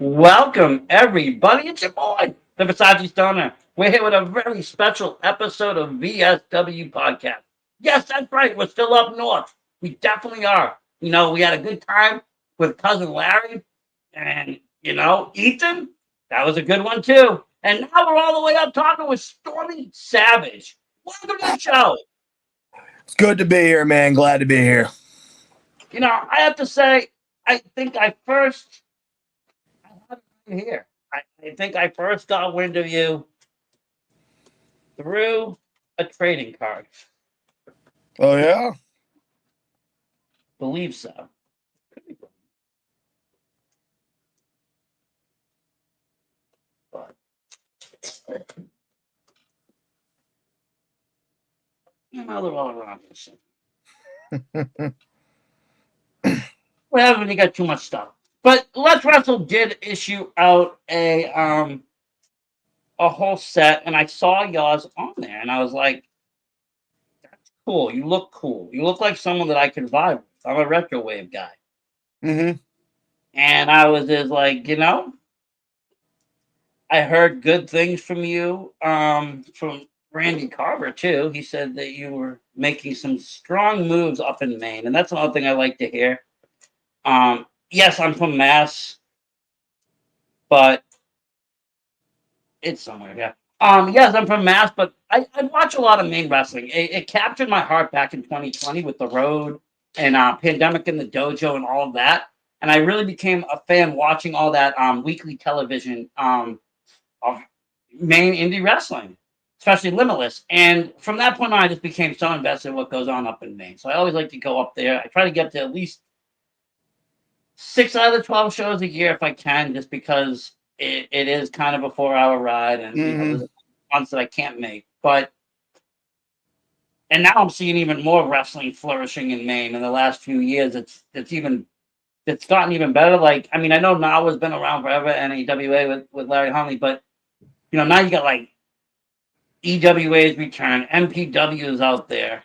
Welcome, everybody. It's your boy, the Versace Stoner. We're here with a very special episode of VSW Podcast. Yes, that's right. We're still up north. We definitely are. We had a good time with cousin Larry and, Ethan. That was a good one, too. And now we're all the way up talking with Stormy Savage. Welcome to the show. It's good to be here, man. Glad to be here. I have to say, I think I first I have it right here. I think I first got wind of you through a trading card. Oh, yeah? Believe so. But they're all around this. What happens when you got too much stuff? But Let's Wrestle did issue out a whole set, and I saw yours on there, and I was like, "That's cool. You look cool. You look like someone that I could vibe with. I'm a retro wave guy." Mm-hmm. And I was just like, I heard good things from you, from Randy Carver too. He said that you were making some strong moves up in Maine, and that's another thing I like to hear. Yes, I'm from Mass, but it's somewhere. Yeah. Yes, I'm from Mass, but I watch a lot of Maine wrestling. It captured my heart back in 2020 with the road and pandemic in the dojo and all of that. And I really became a fan watching all that weekly television of Maine indie wrestling, especially Limitless. And from that point on, I just became so invested in what goes on up in Maine. So I always like to go up there. I try to get to at least 6 out of the 12 shows a year if I can, just because it is kind of a 4-hour ride, and there's ones that I can't make. And now I'm seeing even more wrestling flourishing in Maine in the last few years. It's gotten even better. Like, I mean, I know Nawa's been around forever, NAWA with Larry Huntley, but now you got like EWA's return, MPW is out there,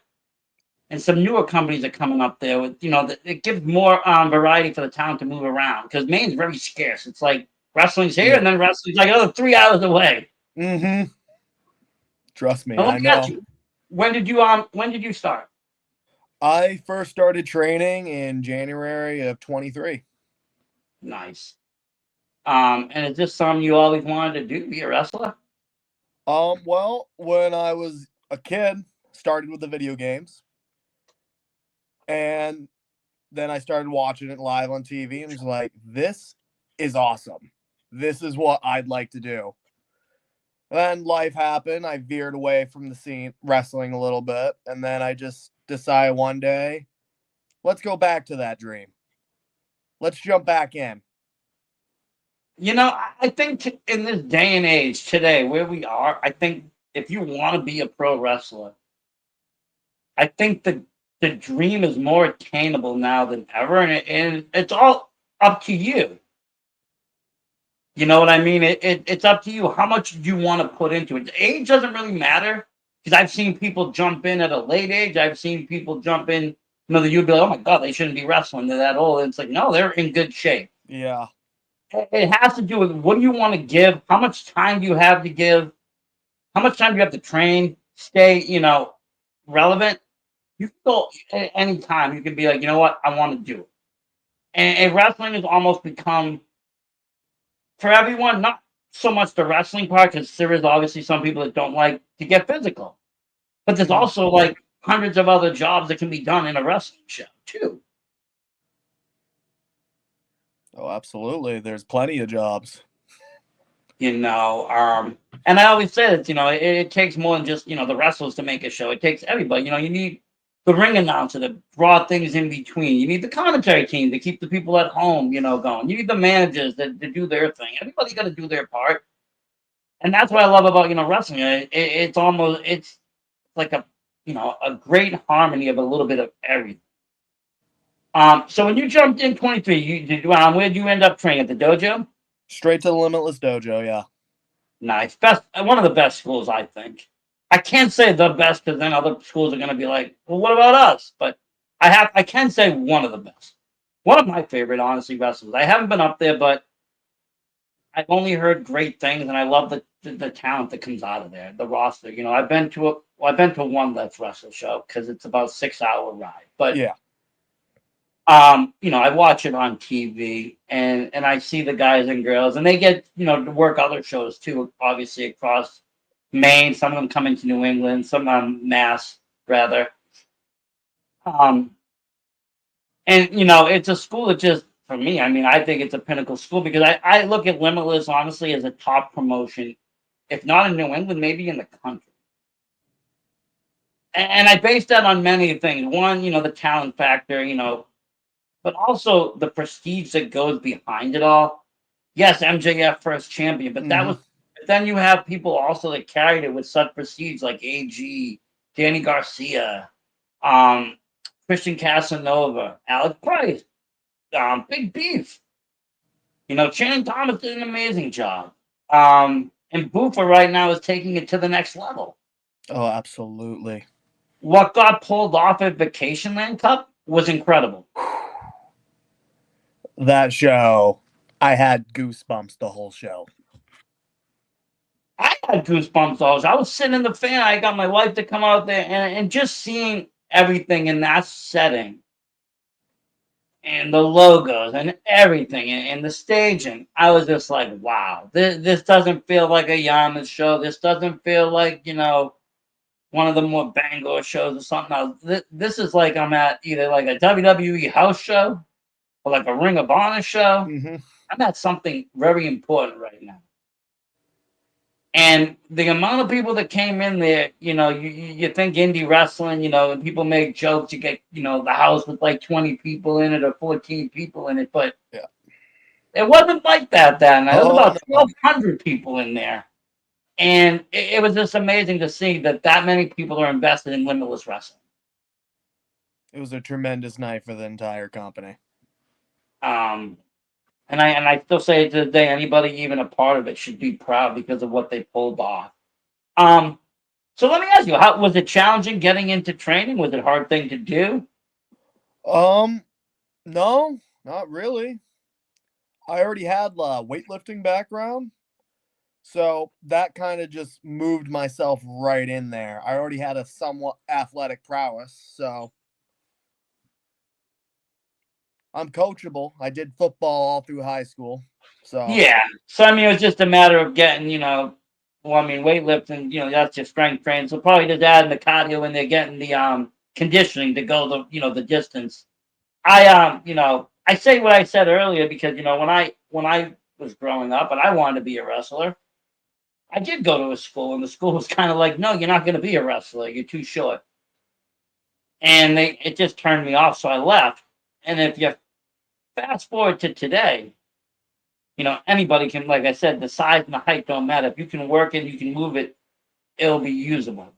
and some newer companies are coming up there with, it gives more variety for the town to move around, because Maine's very scarce. It's like wrestling's here, and then wrestling's like another 3 hours away. Mm-hmm. Trust me, Now, I know. When did you start? I first started training in January of 23. Nice. And is this something you always wanted to do, be a wrestler? Well, when I was a kid, started with the video games. And then I started watching it live on TV and was like, this is awesome. This is what I'd like to do. Then life happened. I veered away from the scene, wrestling a little bit. And then I just decided one day, let's go back to that dream. Let's jump back in. I think in this day and age today, where we are, I think if you want to be a pro wrestler, I think the dream is more attainable now than ever, and it's all up to you. You know what I mean? It's up to you how much you want to put into it. Age doesn't really matter, because I've seen people jump in at a late age. I've seen people jump in, that you'd be like, oh my God, they shouldn't be wrestling. They're that old. And it's like, no, they're in good shape. Yeah. It has to do with what do you want to give? How much time do you have to give? How much time do you have to train? Stay, relevant. You can go at any time. You can be like, you know what? I want to do it. And wrestling has almost become, for everyone, not so much the wrestling part, because there is obviously some people that don't like to get physical. But there's also like hundreds of other jobs that can be done in a wrestling show, too. Oh, absolutely. There's plenty of jobs. And I always say that, it takes more than just, the wrestlers to make a show. It takes everybody. You need the ring announcer to draw things in between. You need the commentary team to keep the people at home, going. You need the managers to do their thing. Everybody got to do their part. And that's what I love about, wrestling. It's like a great harmony of a little bit of everything. So when you jumped in 23, where did you end up training at the dojo? Straight to the Limitless Dojo, yeah. Nice. One of the best schools, I think. I can't say the best because then other schools are going to be like, well, what about us? But I can say one of the best. One of my favorite, honestly, wrestlers. I haven't been up there, but I've only heard great things, and I love the talent that comes out of there, the roster. I've been to one Let's Wrestle show because it's about a 6-hour ride. But yeah, I watch it on TV, and I see the guys and girls, and they get to work other shows too, obviously across Maine. Some of them come into New England, some Mass rather. Um, and it's a school that just for me, I mean, I think it's a pinnacle school because I look at Limitless honestly as a top promotion, if not in New England, maybe in the country. And I base that on many things. One, the talent factor, but also the prestige that goes behind it all. Yes, MJF first champion, but that was. But then you have people also that carried it with such prestige, like AG, Danny Garcia, um, Christian Casanova, Alex Price, Big Beef. Channing Thomas did an amazing job. And Boofer right now is taking it to the next level. Oh, absolutely. What got pulled off at Vacation Land Cup was incredible. That show, I had goosebumps the whole show. I had goosebumps also. I was sitting in the fan. I got my wife to come out there and just seeing everything in that setting and the logos and everything and the staging. I was just like, wow, this doesn't feel like a Yarmouth show. This doesn't feel like, one of the more Bangor shows or something else. This is like I'm at either like a WWE house show or like a Ring of Honor show. I'm at something very important right now. And the amount of people that came in there, you think indie wrestling, and people make jokes. You get, the house with like 20 people in it or 14 people in it, but yeah, it wasn't like that night. There was about no. 1,200 people in there, and it was just amazing to see that many people are invested in Limitless Wrestling. It was a tremendous night for the entire company. And I still say to this day, anybody even a part of it should be proud because of what they pulled off. So let me ask you, how was it challenging getting into training? Was it a hard thing to do? No, not really. I already had a weightlifting background, so that kind of just moved myself right in there. I already had a somewhat athletic prowess, so I'm coachable. I did football all through high school, so Yeah. So I mean, it was just a matter of getting, weightlifting, that's your strength training. So probably just adding the cardio when they're getting the conditioning to go the distance. I say what I said earlier because when I was growing up and I wanted to be a wrestler, I did go to a school and the school was kind of like, no, you're not going to be a wrestler. You're too short. And it just turned me off, so I left. And if you fast forward to today, anybody can, like I said, the size and the height don't matter. If you can work it, you can move it, it'll be usable.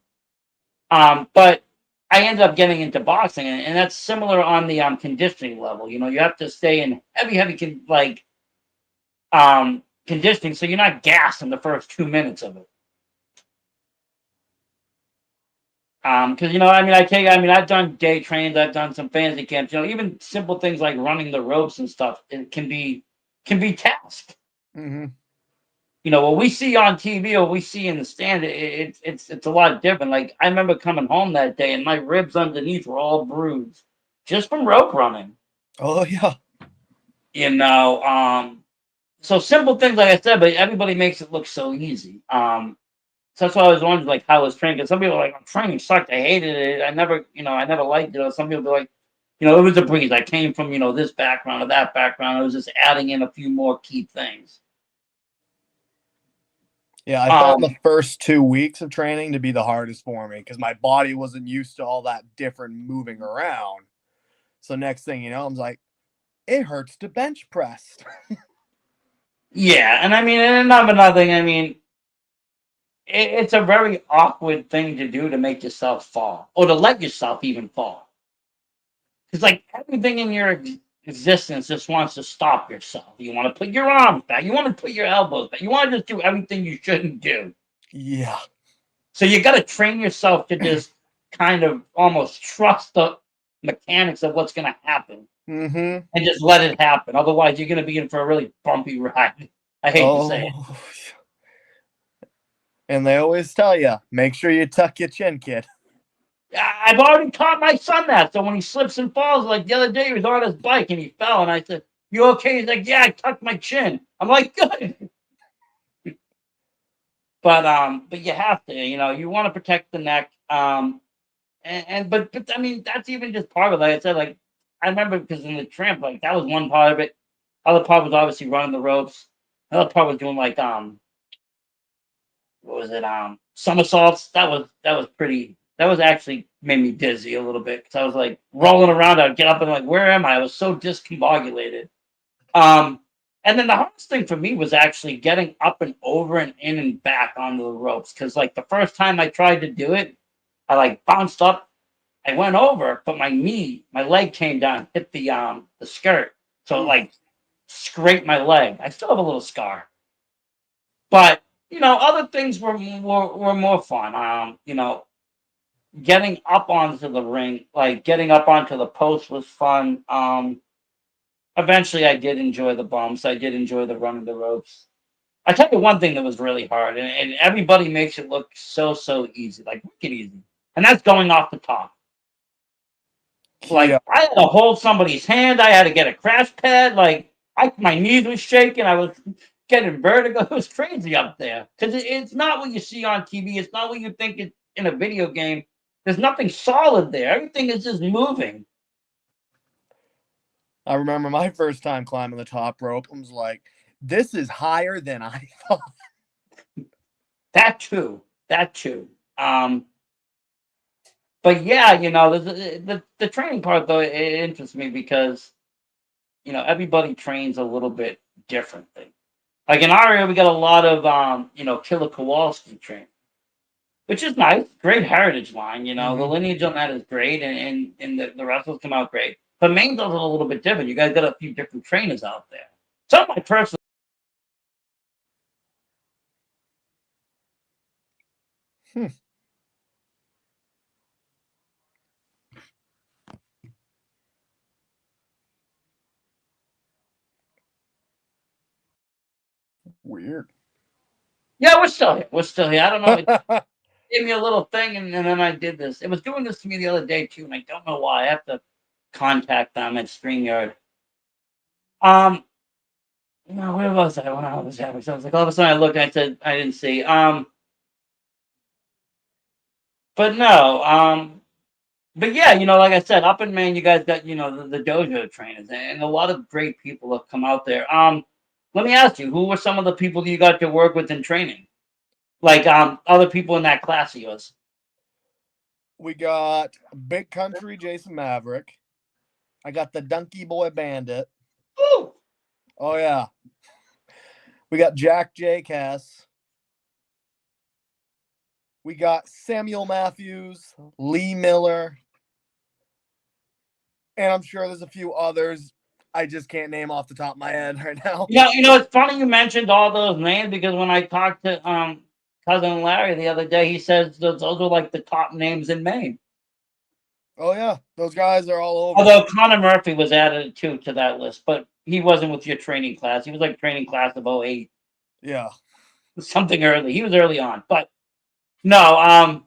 But I ended up getting into boxing, and that's similar on the conditioning level. You have to stay in heavy conditioning, so you're not gassed in the first 2 minutes of it. Because I've done day trains, I've done some fancy camps. Even simple things like running the ropes and stuff, it can be tasked. What we see on TV or we see in the stand, it's a lot different. Like I remember coming home that day and my ribs underneath were all bruised just from rope running. Oh yeah. So simple things like I said, but everybody makes it look so easy. So that's why I was wondering like how I was training. Because some people are like, training sucked. I hated it. I never liked it. Or some people are like, it was a breeze. I came from, this background or that background. I was just adding in a few more key things. Yeah, I found the first 2 weeks of training to be the hardest for me because my body wasn't used to all that different moving around. So next thing you know, I'm like, it hurts to bench press. Yeah, and I mean, and another thing, I mean, it's a very awkward thing to do to make yourself fall or to let yourself even fall. It's like everything in your existence just wants to stop yourself. You want to put your arms back. You want to put your elbows back. You want to just do everything you shouldn't do. Yeah. So you got to train yourself to just kind of almost trust the mechanics of what's going to happen Mm-hmm. and just let it happen. Otherwise, you're going to be in for a really bumpy ride. I hate to say it. Oh. And they always tell you, make sure you tuck your chin, kid. I've already taught my son that. So when he slips and falls, like the other day, he was on his bike and he fell, and I said, "You okay?" He's like, "Yeah, I tucked my chin." I'm like, "Good." But you have to, you want to protect the neck. But I mean, that's even just part of it. Like I said, like I remember because in the tramp, like that was one part of it. Other part was obviously running the ropes. Another part was doing like what was it? Somersaults. That was pretty. That was actually made me dizzy a little bit because I was like rolling around. I'd get up and like, where am I? I was so discombobulated. Um, and then the hardest thing for me was actually getting up and over and in and back onto the ropes because like the first time I tried to do it, I like bounced up. I went over, but my leg came down, hit the skirt, so it Oof. like scraped my leg. I still have a little scar, but other things were more fun. Getting up onto the ring, like getting up onto the post was fun. Eventually, I did enjoy the bumps. I did enjoy the running the ropes. I tell you one thing that was really hard, and everybody makes it look so easy, like wicked easy, and that's going off the top. Yeah. Like I had to hold somebody's hand. I had to get a crash pad. Like my knees were shaking. I was getting vertigo. It was crazy up there because it's not what you see on TV. It's not what you think it's in a video game. There's nothing solid there. Everything is just moving. I remember my first time climbing the top rope. I was like, this is higher than I thought. That too. That too. But yeah, the training part though it interests me because everybody trains a little bit differently. Like in our area, we got a lot of Killer Kowalski training, which is nice. Great heritage line. The Mm-hmm. lineage on that is great, and the wrestlers come out great. But Maine does it a little bit different. You guys got a few different trainers out there. Some of my personal Hmm. Weird. yeah, we're still here. We're still here. I don't know. It gave me a little thing, and then I did this. It was doing this to me the other day too, and I don't know why. I have to contact them at StreamYard. Um, no, where was I when I was having? So I was like, all of a sudden I looked, and I said I didn't see. But no, but yeah, like I said, up in Maine, you guys got the dojo trainers, and a lot of great people have come out there. Let me ask you, who were some of the people that you got to work with in training? Like other people in that class of yours. We got Big Country Jason Maverick. I got the Donkey Boy Bandit. Woo! Oh yeah. We got Jack J. Cass. We got Samuel Matthews, Lee Miller, and I'm sure there's a few others I just can't name off the top of my head right now. It's funny you mentioned all those names because when I talked to cousin Larry the other day, he says those are like the top names in Maine. Oh yeah, those guys are all over. Although Connor Murphy was added too to that list, but he wasn't with your training class. He was like training class of '08, Yeah. something early. He was early on, but no,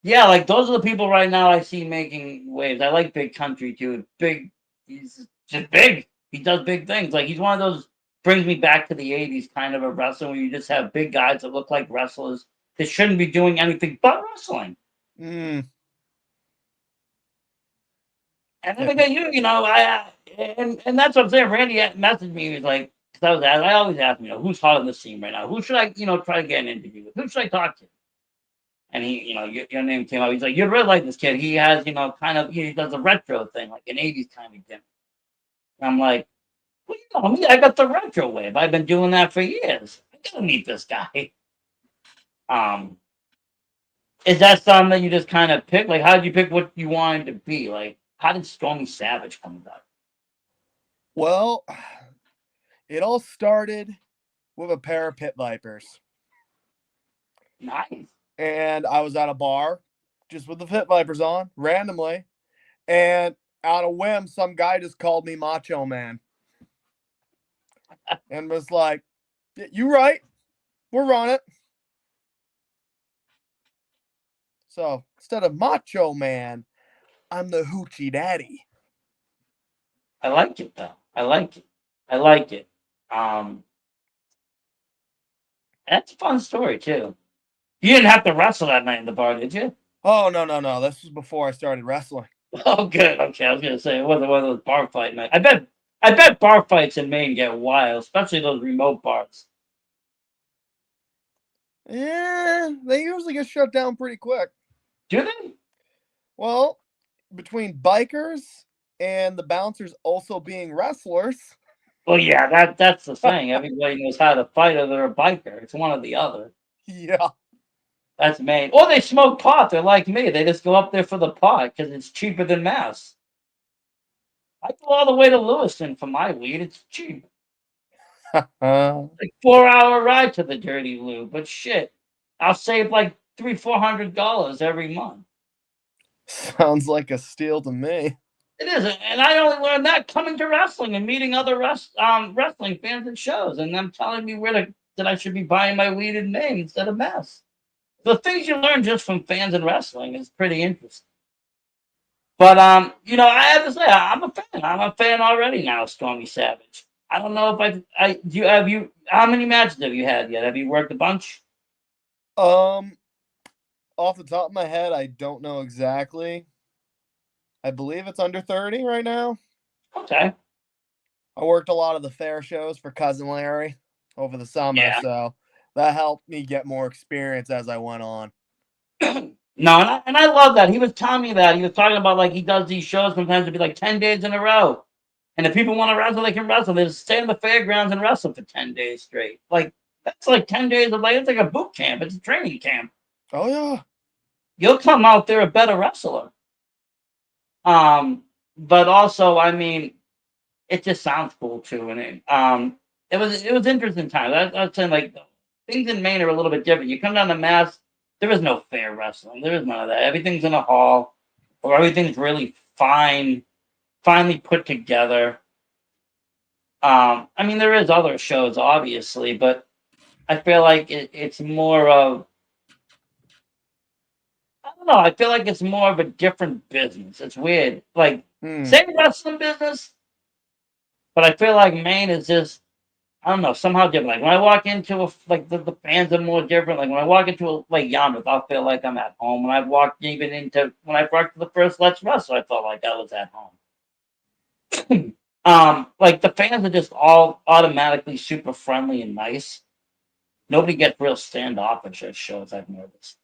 yeah, like those are the people right now I see making waves. I like Big Country too. He's just big. He does big things. Like he's one of those brings me back to the '80s kind of a wrestler where you just have big guys that look like wrestlers that shouldn't be doing anything but wrestling. Mm, And then yeah. again, I and that's what I'm saying. Randy messaged me. He was like, because I always ask him, who's hot on the scene right now? Who should I, try to get an interview with? Who should I talk to? And he, your name came up. He's like, you'd really like this kid. He has, kind of, he does a retro thing, like an 80s kind of gimmick. And I'm like, well, me, I got the retro wave. I've been doing that for years. I gotta meet this guy. Um, is that something that you just kind of pick? Like, how did you pick what you wanted to be? Like, how did Stormy Savage come about? Well, it all started with a pair of pit vipers. Nice. And I was at a bar just with the pit vipers on randomly. And out of whim, some guy just called me Macho Man and was like, you right. We're on it. So instead of Macho Man, I'm the Hoochie Daddy. I like it though. I like it. I like it. Um, that's a fun story too. You didn't have to wrestle that night in the bar, did you? Oh, no. This was before I started wrestling. Oh, good. Okay, I was gonna say it wasn't one of those bar fight nights. I bet bar fights in Maine get wild, especially those remote bars. Yeah, they usually get shut down pretty quick. Do they? Well, between bikers and the bouncers also being wrestlers. Well, yeah, that's the thing. Everybody knows how to fight, or they're a biker. It's one or the other. Yeah. That's Maine. Or they smoke pot. They're like me. They just go up there for the pot because it's cheaper than Mass. I go all the way to Lewiston for my weed. It's cheap. Like 4 hour ride to the Dirty Lou. But shit, I'll save like $300-400 every month. Sounds like a steal to me. It is, and I only learned that coming to wrestling and meeting other wrestling fans at shows, and them telling me that I should be buying my weed in Maine instead of Mass. The things you learn just from fans and wrestling is pretty interesting. But I have to say I'm a fan. I'm a fan already now, Stormy Savage. I don't know if I do. You how many matches have you had yet? Have you worked a bunch? Um, Off the top of my head, I don't know exactly. I believe it's under 30 right now. Okay. I worked a lot of the fair shows for Cousin Larry over the summer, Yeah. so that helped me get more experience as I went on. No, and I love that. He was telling me that. He was talking about like he does these shows sometimes it'd be like 10 days in a row. And if people want to wrestle, they can wrestle. They just stay in the fairgrounds and wrestle for 10 days straight. Like that's like 10 days of like it's like a boot camp. It's a training camp. Oh yeah. You'll come out there a better wrestler. But also, I mean, it just sounds cool too. And it was interesting time. I was saying like things in Maine are a little bit different. You come down to Mass, there is no fair wrestling. There is none of that. Everything's in a hall, or everything's really finely put together. I mean, there is other shows, obviously, but I feel like it's more of I don't know. I feel like it's more of a different business. It's weird, like same wrestling business, but I feel like Maine is just I don't know, somehow different. Like when I walk into like the fans are more different. Like when I walk into a like Yarmouth, I'll feel like I'm at home. When I walked even into when I walked to the first Let's Wrestle, I felt like I was at home. Like the fans are just all automatically super friendly and nice. Nobody gets real standoffish at shows I've noticed.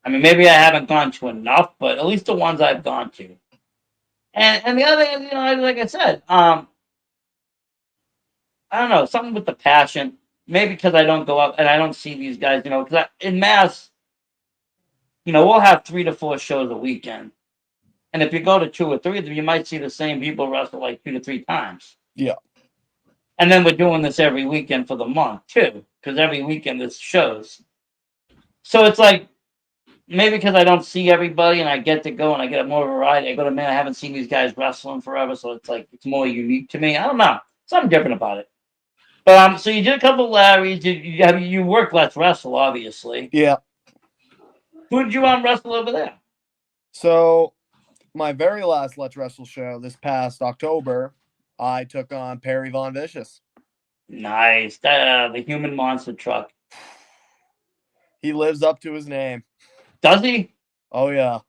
I mean, maybe I haven't gone to enough, but at least the ones I've gone to. And the other thing is, like I said, I don't know, something with the passion. Maybe because I don't go up and I don't see these guys, because in Mass, we'll have 3 to 4 shows a weekend. And if you go to 2 or 3 of them, you might see the same people wrestle like 2 to 3 times. Yeah. And then we're doing this every weekend for the month too, because every weekend there's shows. So it's like maybe because I don't see everybody and I get to go and I get more variety. I go to man, I haven't seen these guys wrestling forever, so it's like it's more unique to me. I don't know, something different about it. But so you did a couple of Larrys. You worked Let's Wrestle, obviously. Yeah. Who did you wrestle over there? So my very last Let's Wrestle show this past October, I took on Perry Von Vicious. Nice. The human monster truck. He lives up to his name. Does he? Oh yeah.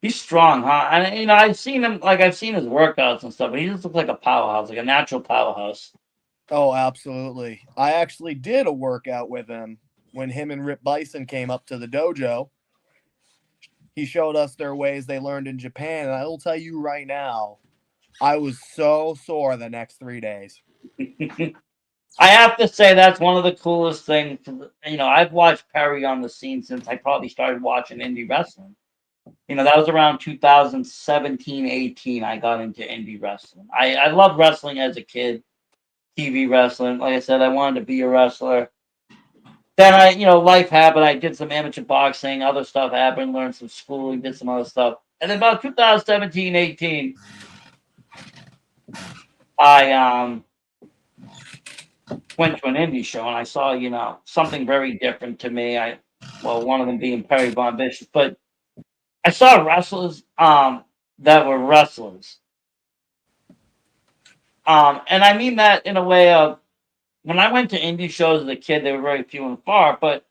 He's strong, huh? And I've seen him, like I've seen his workouts and stuff, but he just looks like a powerhouse, like a natural powerhouse. Oh, absolutely. I actually did a workout with him when him and Rip Bison came up to the dojo. He showed us their ways they learned in Japan, and I will tell you right now, I was so sore the next 3 days. I have to say that's one of the coolest things. I've watched Perry on the scene since I probably started watching indie wrestling. That was around 2017, 18. I got into indie wrestling. I loved wrestling as a kid, TV wrestling. Like I said, I wanted to be a wrestler. Then life happened. I did some amateur boxing, other stuff happened, learned some schooling, did some other stuff. And then about 2017, 18, I went to an indie show and I saw, something very different to me. One of them being Perry Von Bishop, but I saw wrestlers that were wrestlers. And I mean that in a way of when I went to indie shows as a kid, they were very few and far, but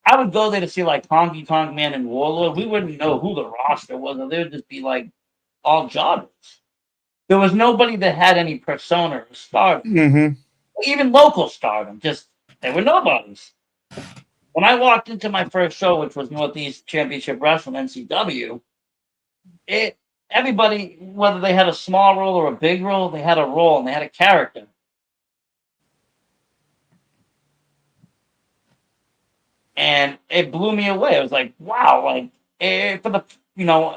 I would go there to see like Honky Tonk Man and Warlord. We wouldn't know who the roster was, or they would just be like all jobbers. There was nobody that had any persona or stardom, Mm-hmm. even local stardom. Just they were nobodies. When I walked into my first show, which was Northeast Championship Wrestling (NCW), it everybody, whether they had a small role or a big role, they had a role and they had a character. And it blew me away. I was like, wow, like for the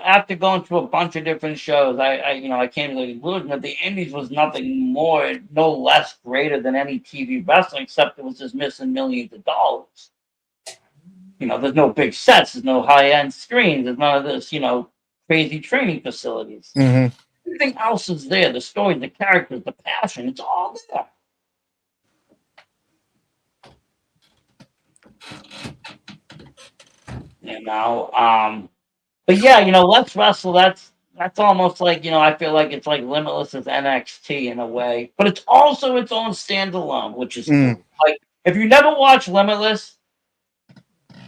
after going to a bunch of different shows, I came to the conclusion that the Indies was nothing more, no less greater than any TV wrestling, except it was just missing millions of dollars. There's no big sets, there's no high end screens, there's none of this, crazy training facilities. Mm-hmm. Everything else is there. The story, the characters, the passion, it's all there. But yeah, Let's Wrestle, that's almost like, I feel like it's like Limitless as NXT in a way. But it's also its own standalone, which is Mm. cool. Like if you never watch Limitless,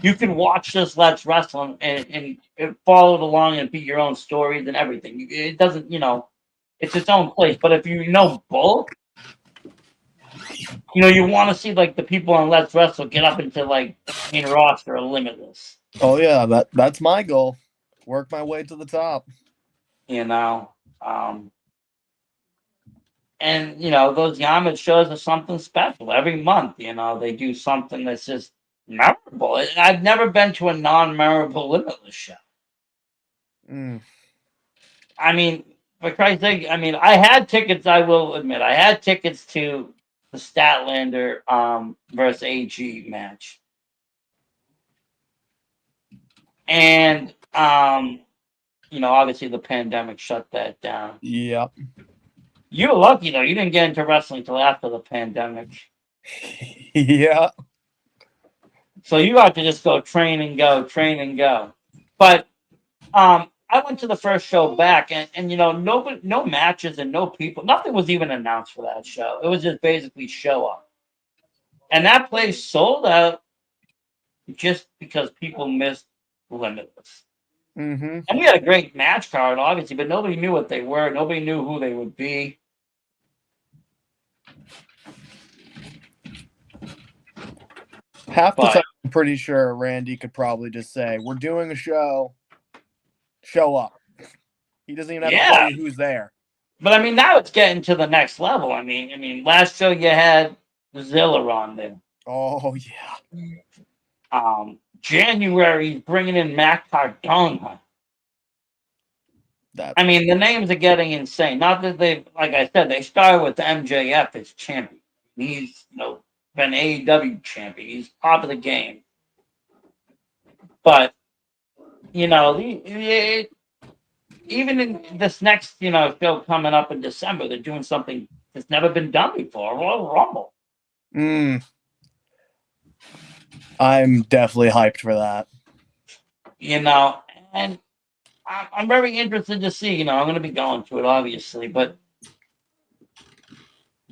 you can watch this Let's Wrestle and follow it along and beat your own stories and everything. It doesn't, it's its own place. But if you know both, you want to see like the people on Let's Wrestle get up into like main roster or Limitless. Oh yeah, that's my goal. Work my way to the top. You know, um, and those Yamas shows are something special every month. They do something that's just memorable. I've never been to a non-memorable Limitless show. Mm. I mean, for Christ's sake, I had tickets. I will admit, I had tickets to the Statlander versus AG match, and obviously the pandemic shut that down. Yep. You were lucky though; you didn't get into wrestling until after the pandemic, Yeah. so you got to just go train and go, train and go. But I went to the first show back, and nobody, no matches and no people, nothing was even announced for that show. It was just basically show up. And that place sold out just because people missed Limitless. Mm-hmm. And we had a great match card, obviously, but nobody knew what they were. Nobody knew who they would be. Half the But time, I'm pretty sure Randy could probably just say, "We're doing a show. Show up." He doesn't even have to tell yeah, you who's there. but now it's getting to the next level. Last show you had Zilla on there. Oh yeah. January bringing in Matt Cardona. That The names are getting insane. Not that they, like I said, they started with MJF as champion. He's, been AEW champion. He's top of the game. But, even in this next, show coming up in December, they're doing something that's never been done before, Royal Rumble. I'm definitely hyped for that. And I'm very interested to see, I'm going to be going to it, obviously, but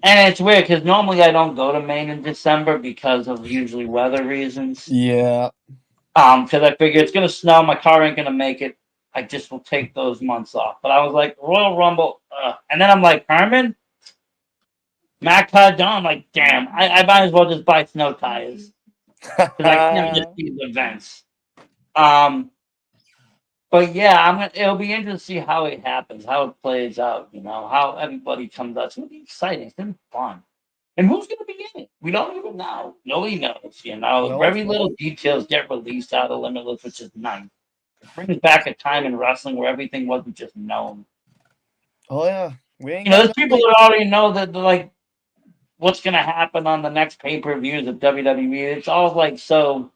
and it's weird because normally I don't go to Maine in December because of usually weather reasons. Yeah. Because I figure it's gonna snow, my car ain't gonna make it. I just will take those months off. But I was like Royal Rumble, and then I'm like Herman. Matt Cardone, I'm like, damn, I might as well just buy snow tires because I can't miss these events. Um, but yeah, it'll be interesting to see how it happens, how it plays out. You know, how everybody comes out. It's gonna be exciting. It's gonna be fun. And who's gonna be in it? We don't even know. Nobody knows. You know, Nope. very little details get released out of Limitless, which is nice. It brings back a time in wrestling where everything wasn't just known. Oh yeah, we ain't You know, got there's people nothing. that already know that like what's gonna happen on the next pay per views of WWE. It's all like so.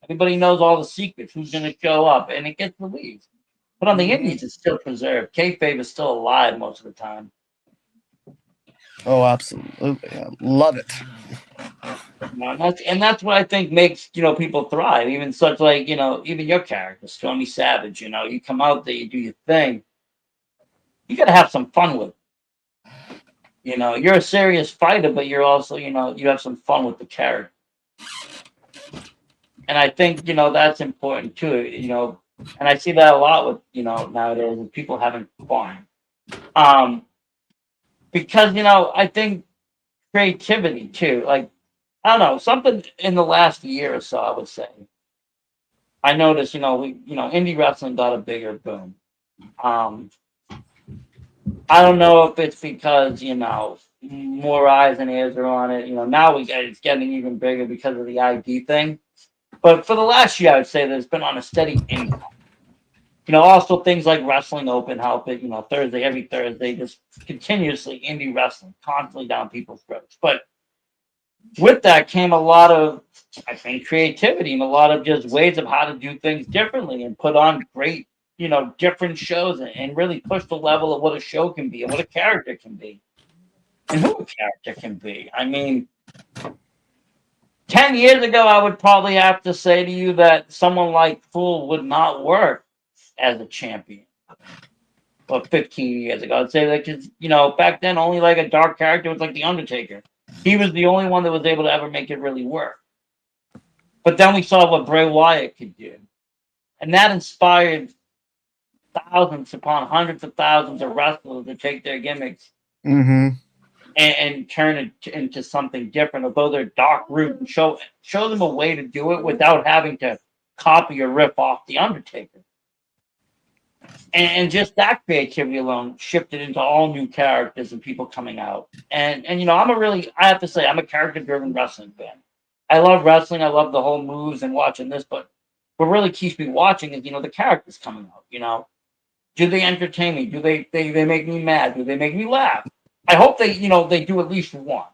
Everybody knows all the secrets. Who's gonna show up, and it gets released. But on the Hmm. indies, it's still preserved. Kayfabe is still alive most of the time. Oh, absolutely. I love it. You know, and that's what I think makes people thrive. Even such like even your character, Stormy Savage. You know, you come out there, you do your thing. You got to have some fun with it. You know, you're a serious fighter, but you're also you have some fun with the character. And I think that's important too. And I see that a lot with nowadays with people having fun. Um, because I think creativity too. Like I don't know, something in the last year or so, I would say. I noticed, indie wrestling got a bigger boom. Um, I don't know if it's because more eyes and ears are on it. Now it's getting even bigger because of the ID thing. But for the last year, I would say that it's been on a steady incline. Also things like Wrestling Open help it. Thursday, every Thursday, just continuously indie wrestling, constantly down people's throats. But with that came a lot of, I think, creativity and a lot of just ways of how to do things differently and put on great, different shows and really push the level of what a show can be and what a character can be and who a character can be. I mean, 10 years ago, I would probably have to say to you that someone like Fool would not work as a champion. Or 15 years ago, I'd say that because back then only like a dark character was like the Undertaker. He was the only one that was able to ever make it really work. But then we saw what Bray Wyatt could do, and that inspired thousands upon hundreds of thousands of wrestlers to take their gimmicks Hmm. and turn it into something different, or go their dark route and show them a way to do it without having to copy or rip off the Undertaker. And just that creativity alone shifted into all new characters and people coming out. And I have to say I'm a character driven wrestling fan. I love wrestling. I love the whole moves and watching this, but what really keeps me watching is the characters coming out. Do they entertain me? Do they make me mad? Do they make me laugh? I hope they do at least one.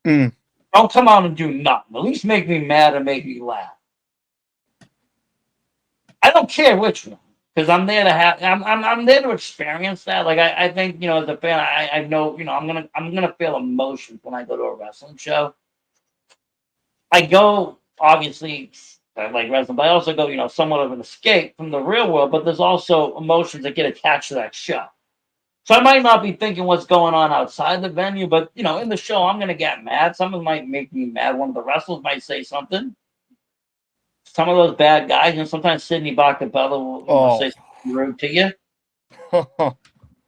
Mm. Don't come out and do nothing. At least make me mad and make me laugh. I don't care which one because I'm there to have. I'm there to experience that. Like I think as a fan, I know I'm gonna feel emotions when I go to a wrestling show. I go obviously I like wrestling, but I also go somewhat of an escape from the real world. But there's also emotions that get attached to that show. So I might not be thinking what's going on outside the venue, but in the show I'm gonna get mad. Someone might make me mad. One of the wrestlers might say something. Some of those bad guys, sometimes Sidney Bacabella will, Oh. say something rude to you.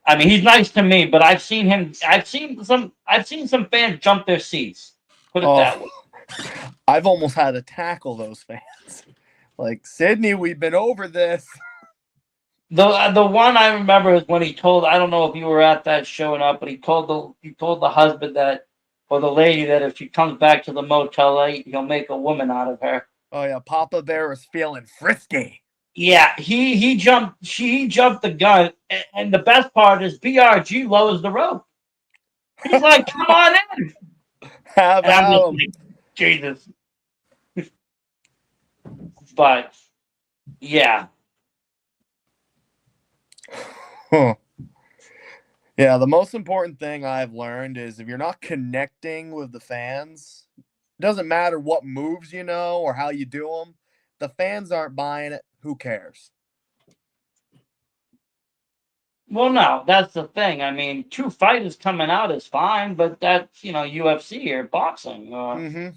I mean, he's nice to me, but I've seen him. I've seen some fans jump their seats. Put it that Oh. way. I've almost had to tackle those fans. Like, Sydney, we've been over this. The one I remember is when he told. I don't know if you were at that show or not, but he told the husband that, or the lady, that if she comes back to the Motel 8, he'll make a woman out of her. Oh yeah, Papa Bear is feeling frisky. Yeah, he jumped the gun, and the best part is BRG lowers the rope. He's like, "Come on in," Have and I'm at just 'em. like, Jesus. But yeah, Huh. Yeah, the most important thing I've learned is if you're not connecting with the fans, it doesn't matter what moves you know or how you do them. The fans aren't buying it. Who cares? well, no, that's the thing. I mean, two fighters coming out is fine, but that's UFC or boxing or Mm-hmm.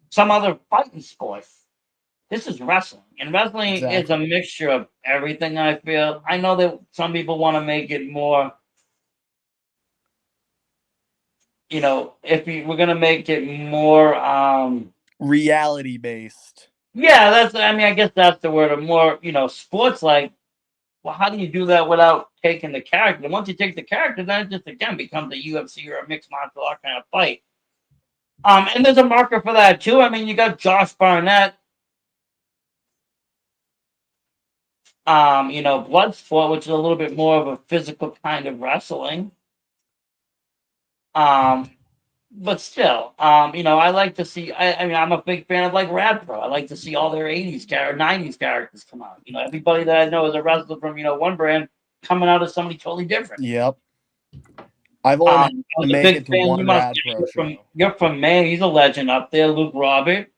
some other fighting sport. This is wrestling, and wrestling is a Exactly. mixture of everything. I feel. I know that some people want to make it more, if we're gonna make it more, Reality based. yeah, I guess that's the word, or more, sports like. Well, how do you do that without taking the character? And once you take the character, then it just again becomes a UFC or a mixed martial art kind of fight. And there's a marker for that too. I mean, you got Josh Barnett, Bloodsport, which is a little bit more of a physical kind of wrestling. Um, but still, I like to see. I mean, I'm a big fan of like Rad Pro. I like to see all their '80s '90s characters come out. Everybody that I know is a wrestler from one brand coming out as somebody totally different. Yep. I've only I managed to was a make big it to fan. one Rad Pro show. You're from Maine. He's a legend up there. Luke Robert.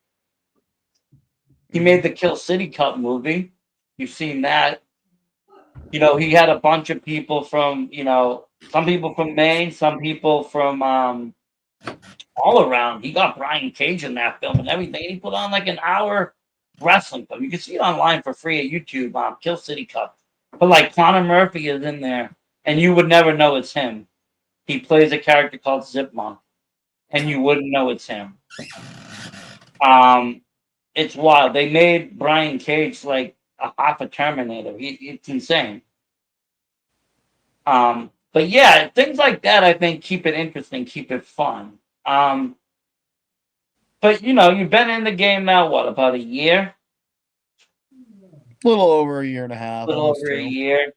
He made the Kill City Cup movie. You've seen that. He had a bunch of people from, some people from Maine, some people from all around. He got Brian Cage in that film and everything. He put on like an hour wrestling film. You can see it online for free at YouTube. Kill City Cup. But like Connor Murphy is in there, and you would never know it's him. He plays a character called Zipmunk, and you wouldn't know it's him. It's wild. They made Brian Cage like a half a Terminator. It's insane. But yeah, things like that I think keep it interesting, keep it fun. But you've been in the game now, what, about a year? A little over a year and a half, A little almost over a 2. year.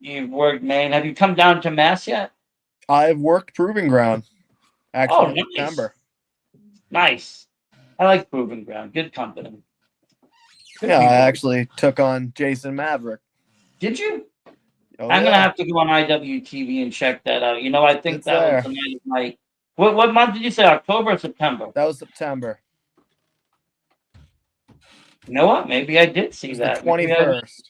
You've worked Maine. Have you come down to Mass yet? I've worked Proving Ground. Actually, Oh, in nice. September. Nice. I like Proving Ground. Good company. Good I people. actually took on Jason Maverick. Did you? Oh, I'm gonna have to go on IWTV and check that out. I think It's that there. was the night of my. What month did you say? October or September? That was September. You know what? Maybe I did see that. The 21st.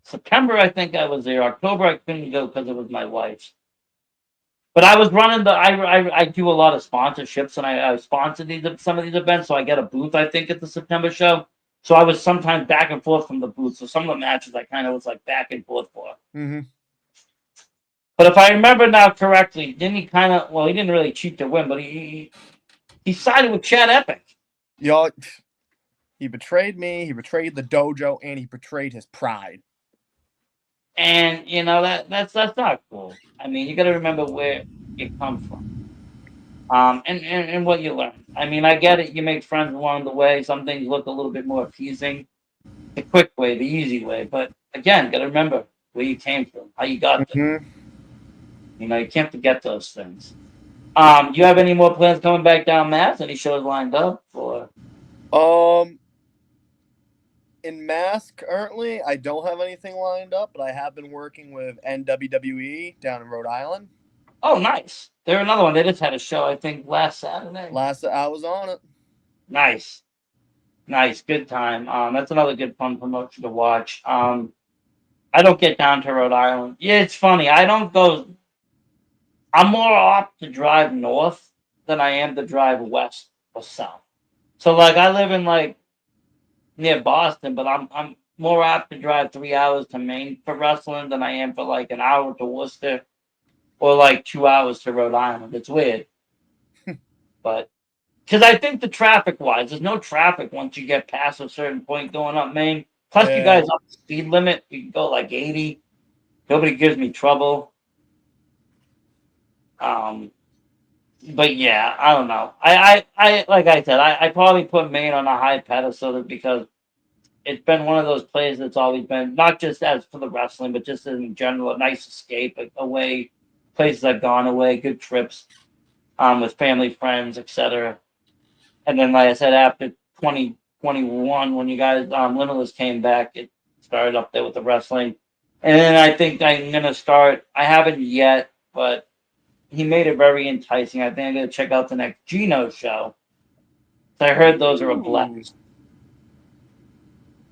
September, I think I was there. October, I couldn't go because it was my wife's. But I was running I do a lot of sponsorships, and I sponsored some of these events, so I get a booth, I think, at the September show. So I was sometimes back and forth from the booth. So some of the matches I kind of was like back and forth for. Mm-hmm. But if I remember now correctly, didn't he kind of? Well, he didn't really cheat to win, but he sided with Chad Epic. Y'all, he betrayed me. He betrayed the dojo, and he betrayed his pride. And that's not cool. I mean, you got to remember where you come from, and what you learn. I mean, I get it. You make friends along the way. Some things look a little bit more appeasing, the quick way, the easy way. But again, got to remember where you came from, how you got there. You can't forget those things. You have any more plans coming back down Mass? Any shows lined up? Or in Mass currently, I don't have anything lined up, but I have been working with NWWE down in Rhode Island. Oh, nice. They're another one. They just had a show, I think, last Saturday. I was on it. Nice. Good time. That's another good fun promotion to watch. I don't get down to Rhode Island. Yeah, it's funny. I don't go. I'm more apt to drive north than I am to drive west or south. So like I live in like near Boston, but I'm more apt to drive 3 hours to Maine for wrestling than I am for like an hour to Worcester or like 2 hours to Rhode Island. It's weird, but because I think the traffic wise, there's no traffic once you get past a certain point going up Maine. Plus, you guys up the speed limit. You can go like 80. Nobody gives me trouble. But yeah, I don't know. I like I said, I probably put Maine on a high pedestal because it's been one of those places that's always been not just as for the wrestling, but just in general, a nice escape away. Places I've gone away, good trips, with family, friends, etc. And then, like I said, after 2021, when you guys Limitless came back, it started up there with the wrestling. And then I think I'm gonna start. I haven't yet, but he made it very enticing. I think I'm gonna check out the next Gino show. So I heard those are a blast.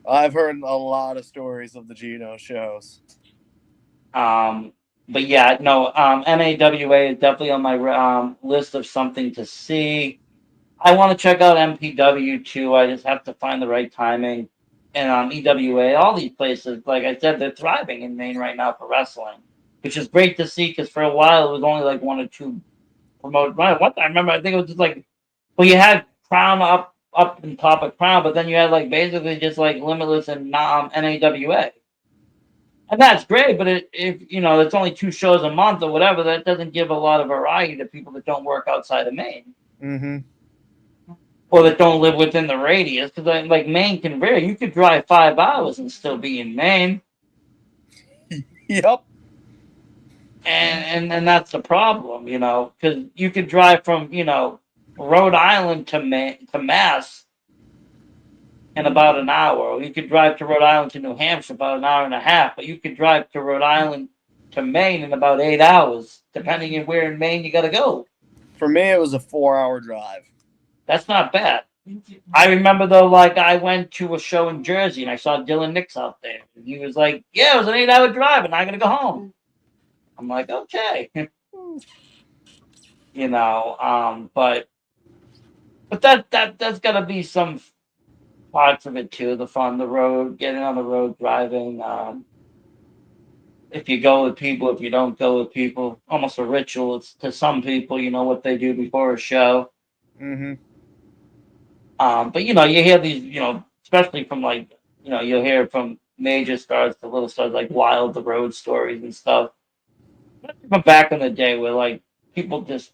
I've heard a lot of stories of the Gino shows. But yeah, no, NAWA is definitely on my list of something to see. I want to check out MPW too. I just have to find the right timing. And EWA, all these places, like I said, they're thriving in Maine right now for wrestling. which is great to see because for a while it was only like one or two promoted. What I remember, I think it was just like, well, you had Crown up and top of Crown, but then you had like basically just like Limitless and NAWA. And that's great, but if it's only two shows a month or whatever, that doesn't give a lot of variety to people that don't work outside of Maine Mm-hmm. or that don't live within the radius. Because like Maine can vary. You could drive 5 hours and still be in Maine, Yep. and that's the problem, because you could drive from Rhode Island to Mass in about an hour, or you could drive to Rhode Island to New Hampshire about an hour and a half, but you could drive to Rhode Island to Maine in about 8 hours, depending on where in Maine you got to go. For me, it was a 4-hour drive. That's not bad. I remember though, like I went to a show in Jersey and I saw Dylan Nix out there, and he was like, "Yeah, it was an 8-hour drive, and I'm gonna go home." I'm like, "Okay," but that's gotta be some parts of it too. The fun, the road, getting on the road, driving. If you go with people, if you don't go with people, almost a ritual. It's to some people, what they do before a show. Mm-hmm. But you hear these, especially from like, you'll hear from major stars to little stars, like wild the road stories and stuff. From back in the day, where like people just,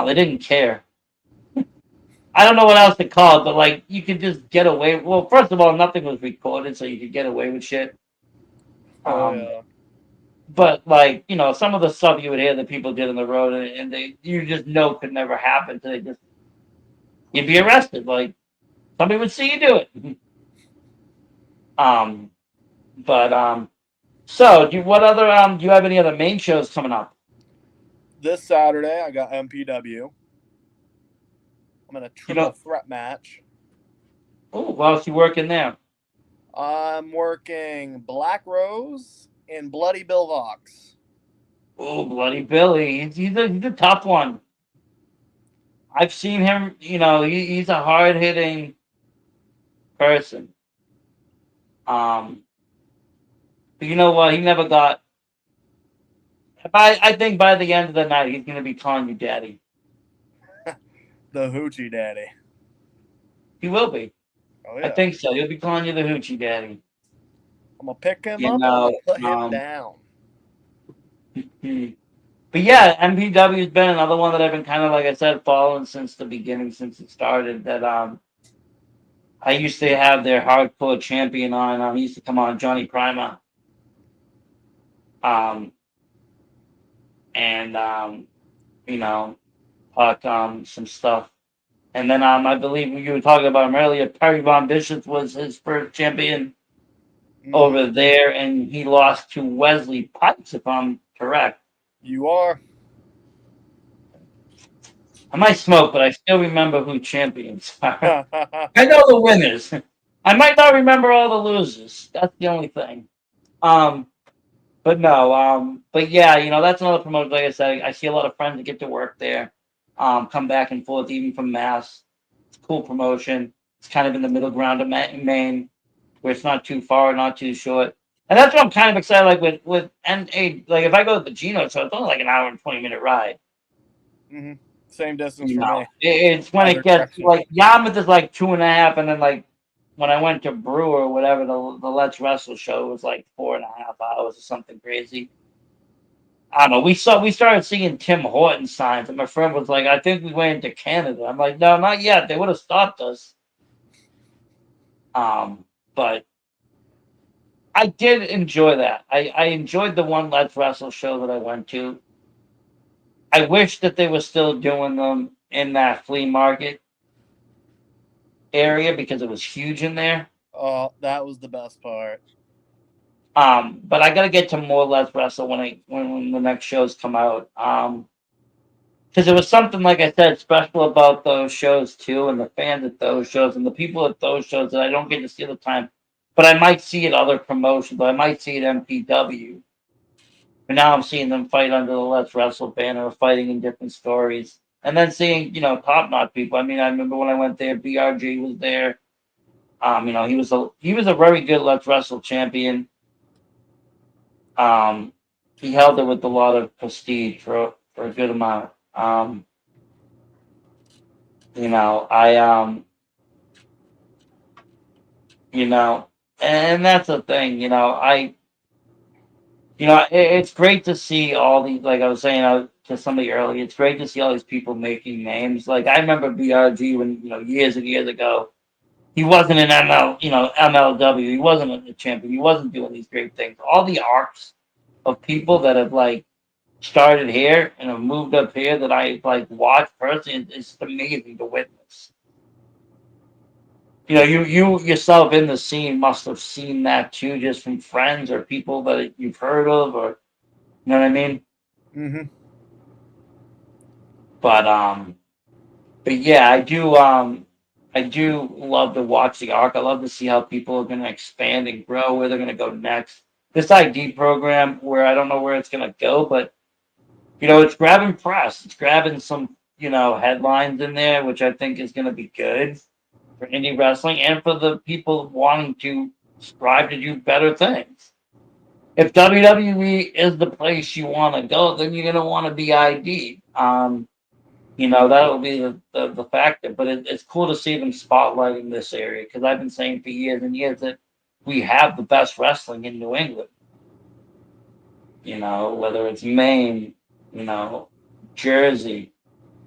they didn't care. I don't know what else to call it, but like you could just get away. Well, first of all, nothing was recorded, so you could get away with shit. Oh Um, yeah. but like some of the stuff you would hear that people did on the road, and you just know could never happen. So you'd be arrested. Like somebody would see you do it. um, but so do you have any other main shows coming up? This Saturday, I got MPW. I'm in a You triple know, threat match. oh, well, else you working there? I'm working Black Rose and Bloody Bill Vox. Oh, Bloody Billy, he's a tough one. I've seen him. He's a hard hitting person. Um, but you know what? He never got. I think by the end of the night, he's gonna be calling you daddy. The Hoochie Daddy. He will be. Oh I yeah. think so. He'll be calling you the Hoochie Daddy. I'm gonna pick him You up and I'm know. gonna put him down. Hmm. But yeah, MPW has been another one that I've been kind of, like I said, following since the beginning, since it started. That I used to have their hardcore champion on. He used to come on, Johnny Primer, um, and you know, talk some stuff. And then I believe you were talking about him earlier. Perry Von Bishop was his first champion Mm-hmm. over there, and he lost to Wesley Pipes, if I'm correct. You are. I might smoke, but I still remember who champions are. I know the winners. I might not remember all the losers. That's the only thing. Um, but no, but yeah, that's another promotion. Like I said, I see a lot of friends that get to work there, come back and forth, even from Mass. It's a cool promotion. It's kind of in the middle ground of Maine, where it's not too far, not too short. And that's what I'm kind of excited. Like with NA, like if I go to the Geno show, it's only like an hour and 20 minute ride. Mm-hmm. Same distance for me. It's when Either it gets direction. like Yarmouth is like 2.5, and then like when I went to Brewer or whatever, the Let's Wrestle show was like 4.5 hours or something crazy. I don't know. We started seeing Tim Horton signs, and my friend was like, "I think we went into Canada." I'm like, "No, not yet. They would have stopped us." But I did enjoy that. I enjoyed the one Let's Wrestle show that I went to. I wish that they were still doing them in that flea market area because it was huge in there. Oh, that was the best part. But I gotta get to more Let's Wrestle when the next shows come out. Because there was something, like I said, special about those shows too, and the fans at those shows, and the people at those shows that I don't get to see all the time. But I might see at other promotions. I might see at MPW. But now I'm seeing them fight under the Let's Wrestle banner, fighting in different stories, and then seeing top notch people. I mean, I remember when I went there, BRG was there. He was a very good Let's Wrestle champion. Um, he held it with a lot of prestige for a good amount. You know, you know, and that's the thing. It's great to see all these. Like I was saying to somebody earlier, it's great to see all these people making names. Like I remember BRG when years and years ago. He wasn't an MLW. He wasn't a champion. He wasn't doing these great things. All the arcs of people that have like started here and have moved up here that I like watched personally, it's amazing to witness. You yourself in the scene must have seen that too, just from friends or people that you've heard of, or you know what I mean. Mm-hmm. But but yeah, I do love to watch the arc. I love to see how people are going to expand and grow, where they're going to go next. This ID program, where I don't know where it's going to go, but it's grabbing press. It's grabbing some headlines in there, which I think is going to be good for indie wrestling and for the people wanting to strive to do better things. If WWE is the place you want to go, then you're going to want to be ID. That'll be the factor. But it's cool to see them spotlighting this area because I've been saying for years and years that we have the best wrestling in New England. Whether it's Maine, you know, Jersey,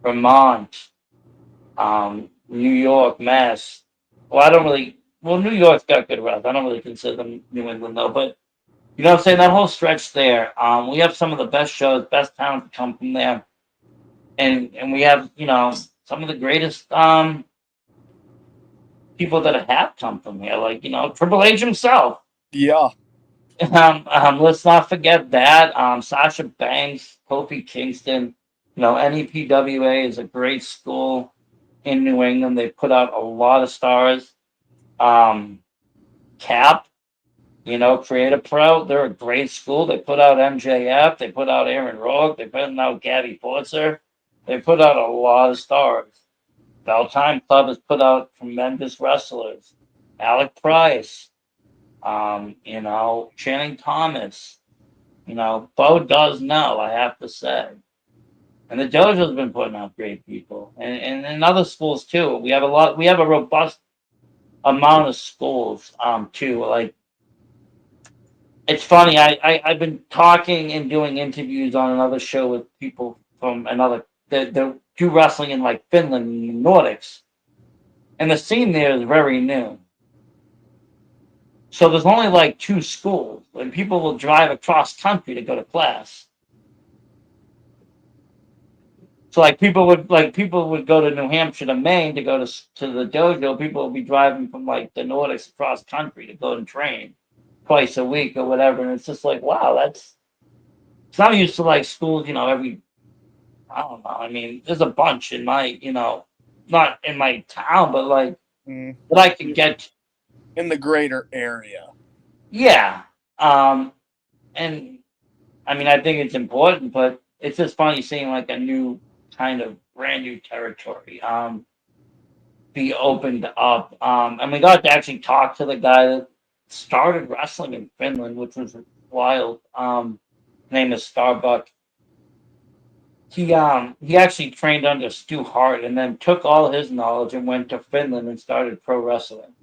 Vermont, New York, Mass. Well, I don't really. Well, New York's got good wrestling. I don't really consider them New England though, but you know what I'm saying? That whole stretch there, we have some of the best shows, best talent come from there. And we have, some of the greatest people that have come from here, like, Triple H himself. Yeah. Let's not forget that. Sasha Banks, Kofi Kingston, NEPWA is a great school in New England. They put out a lot of stars. Um, Cap, Creative Pro, they're a great school. They put out MJF, they put out Aaron Rourke, they put out Gabby Porter. They put out a lot of stars. Bell Time Club has put out tremendous wrestlers. Alec Price, Channing Thomas, Bo does know, I have to say. And the dojo's been putting out great people. And other schools too. We have a robust amount of schools too. Like it's funny. I've been talking and doing interviews on another show with people from another that do wrestling in like Finland and the Nordics, and the scene there is very new. So there's only like two schools, and people will drive across country to go to class. So like people would go to New Hampshire to Maine to go to the dojo. People will be driving from like the Nordics across country to go and train twice a week or whatever. And it's just like, wow, it's not used to like schools, every I don't know. I mean, there's a bunch in my, not in my town, but like Mm. that I can get. In the greater area. Yeah. And I mean, I think it's important, but it's just funny seeing like a new kind of brand new territory be opened up. And we got to actually talk to the guy that started wrestling in Finland, which was wild. His name is Starbuck. He actually trained under Stu Hart and then took all his knowledge and went to Finland and started pro wrestling.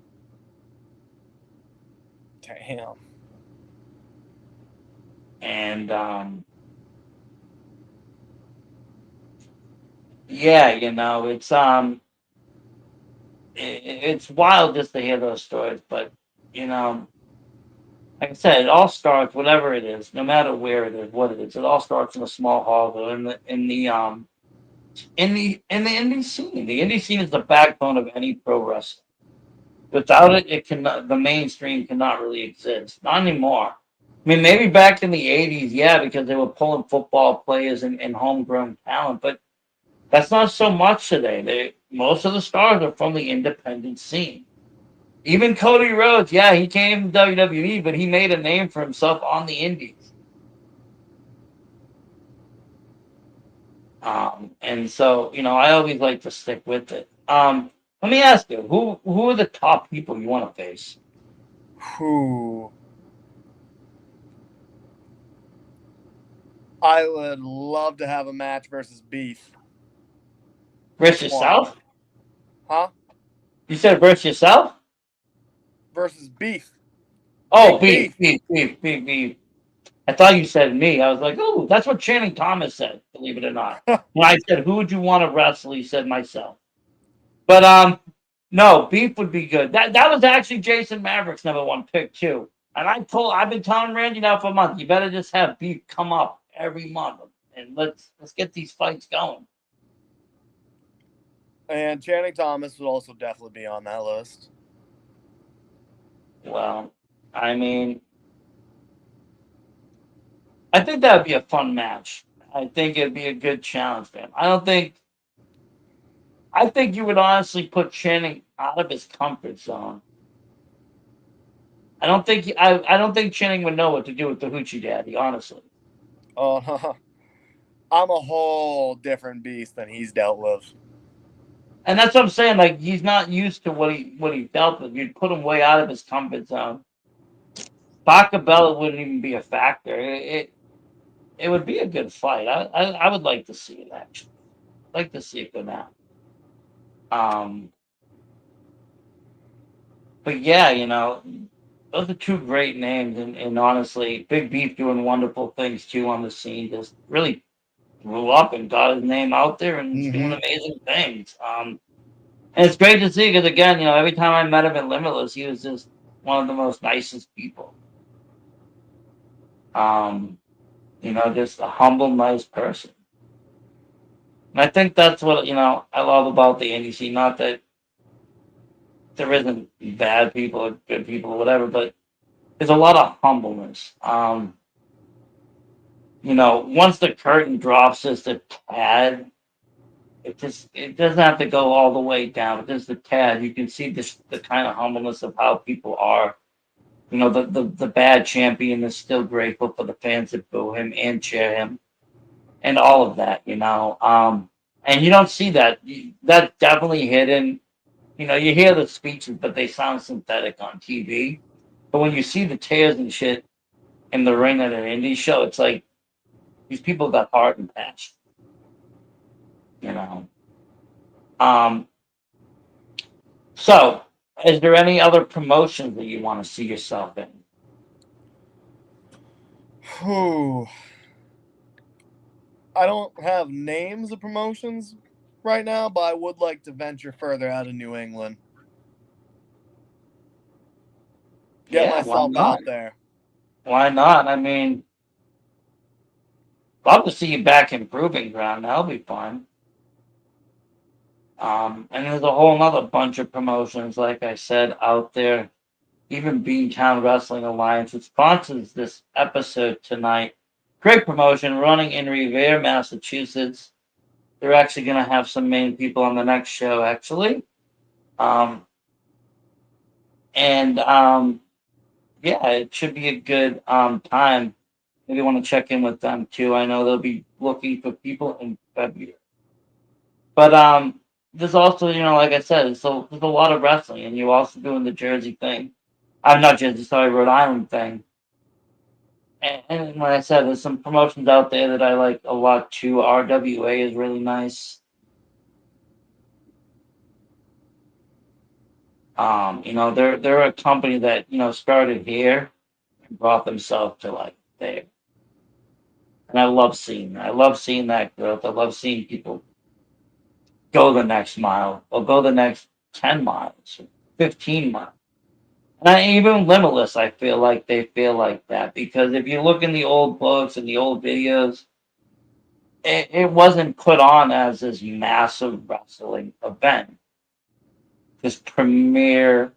Damn. And yeah, it's wild just to hear those stories, but you know, like I said, it all starts whatever it is, no matter where it is, what it is. It all starts in a small hall in the indie scene. The indie scene is the backbone of any pro wrestling. Without it, the mainstream cannot really exist. Not anymore. I mean, maybe back in the '80s, yeah, because they were pulling football players and homegrown talent, but that's not so much today. Most of the stars are from the independent scene. Even Cody Rhodes, yeah, he came to WWE, but he made a name for himself on the indies. And so, I always like to stick with it. Let me ask you, who are the top people you want to face? Whew. I would love to have a match versus Beef. Versus Which one? yourself? Huh? You said versus yourself? Versus Beef. Oh, Big beef, Beef. beef, beef, beef, beef. I thought you said me. I was like, oh, that's what Channing Thomas said, believe it or not. When I said, who would you want to wrestle? He said myself. But no, beef would be good. That was actually Jason Maverick's number one pick too. And I've been telling Randy now for a month, you better just have beef come up every month and let's get these fights going. And Channing Thomas would also definitely be on that list. Well, I mean, I think that would be a fun match. I think it'd be a good challenge for him. I think you would honestly put Channing out of his comfort zone. I don't think Channing would know what to do with the Hoochie Daddy, honestly. Oh, I'm a whole different beast than he's dealt with. And that's what I'm saying. Like he's not used to what he dealt with. You'd put him way out of his comfort zone. Bacabella wouldn't even be a factor. It would be a good fight. I would like to see it actually. I'd like to see it go down. Um, but yeah, those are two great names, and honestly, Big Beef doing wonderful things too on the scene. Just really grew up and got his name out there, and he's doing Mm-hmm. amazing things. And it's great to see because again, every time I met him at Limitless, he was just one of the most nicest people. Um, just a humble, nice person. And I think that's what I love about the indie scene. Not that there isn't bad people or good people or whatever, but there's a lot of humbleness. Once the curtain drops just a tad, it doesn't have to go all the way down, but just a tad. You can see the kind of humbleness of how people are. The bad champion is still grateful for the fans that boo him and cheer him and all of that. And you don't see that. That's definitely hidden. You hear the speeches, but they sound synthetic on TV. But when you see the tears and shit in the ring at an indie show, it's like these people got heart and passion, you know. Um, so, is there any other promotions that you want to see yourself in? Whew. I don't have names of promotions right now, but I would like to venture further out of New England. Get Yeah, why myself not? out there. Why not? I mean, love to see you back in Proving Ground. That'll be fun. And there's a whole other bunch of promotions, like I said, out there. Even Beantown Wrestling Alliance, which sponsors this episode tonight. Great promotion running in Revere, Massachusetts. They're actually going to have some main people on the next show, actually. Um, and yeah, it should be a good time. Maybe want to check in with them too. I know they'll be looking for people in February. But there's also, like I said, there's a lot of wrestling, and you're also doing the Jersey thing. I'm not Jersey, sorry, Rhode Island thing. And like I said, there's some promotions out there that I like a lot too. RWA is really nice. They're a company that started here and brought themselves to like there, and I love seeing that. I love seeing that growth. I love seeing people go the next mile or go the next 10 miles, 15 miles. And even Limitless, I feel like they feel like that because if you look in the old books and the old videos, it wasn't put on as this massive wrestling event, this premier